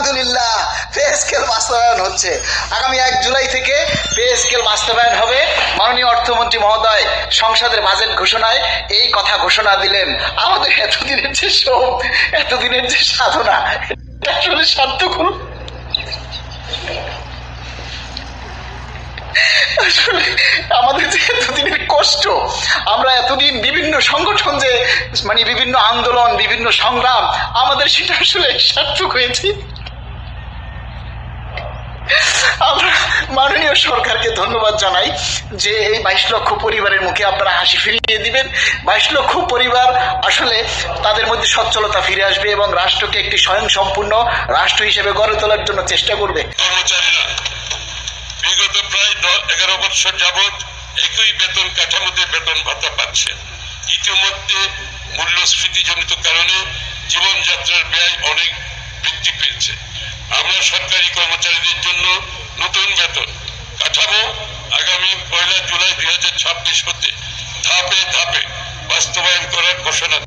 আলহামদুলিল্লাহ pay scale বাস্তবায়ন হচ্ছে। আগামী 1 জুলাই থেকে পে স্কেল বাস্তবায়ন হবে। মাননীয় অর্থমন্ত্রী মহোদয় সংসদের বাজেট ঘোষণায় এই কথা ঘোষণা দিলেন। আমাদের এতদিনের যে শোক, এতদিনের যে সাধনা, এটা আসলে সার্থক হলো। আসলে আমাদের যে এতদিনের কষ্ট, আমরা এতদিন বিভিন্ন সংগঠন যে মানে বিভিন্ন আন্দোলন, বিভিন্ন সংগ্রাম, আমাদের সেটা আসলে সার্থক হয়েছে। আমরা মাননীয় সরকারকে ধন্যবাদ জানাই যে এই 22 লক্ষ পরিবারের মুখে আপনারা হাসি ফিরিয়ে দিবেন। 22 লক্ষ পরিবার আসলে তাদের মধ্যে সচ্ছলতা ফিরে আসবে এবং রাষ্ট্রকে একটি স্বয়ংসম্পূর্ণ রাষ্ট্র হিসেবে গড়ে তোলার জন্য চেষ্টা করবে। কর্মচারীরা বিগত প্রায় 11 বছর যাবৎ একই বেতন কাঠামোতে বেতন ভাতা পাচ্ছেন। ইতিমধ্যে মূল্যস্ফীতিজনিত কারণে জীবনযাত্রার ব্যয় অনেক বৃদ্ধি পেয়েছে। আমরা সরকারি কর্মচারীদের জন্য নতুন বেতন কাঠামো আগামী 1 জুলাই 2026 হতে ধাপে ধাপে বাস্তবায়ন করার ঘোষণা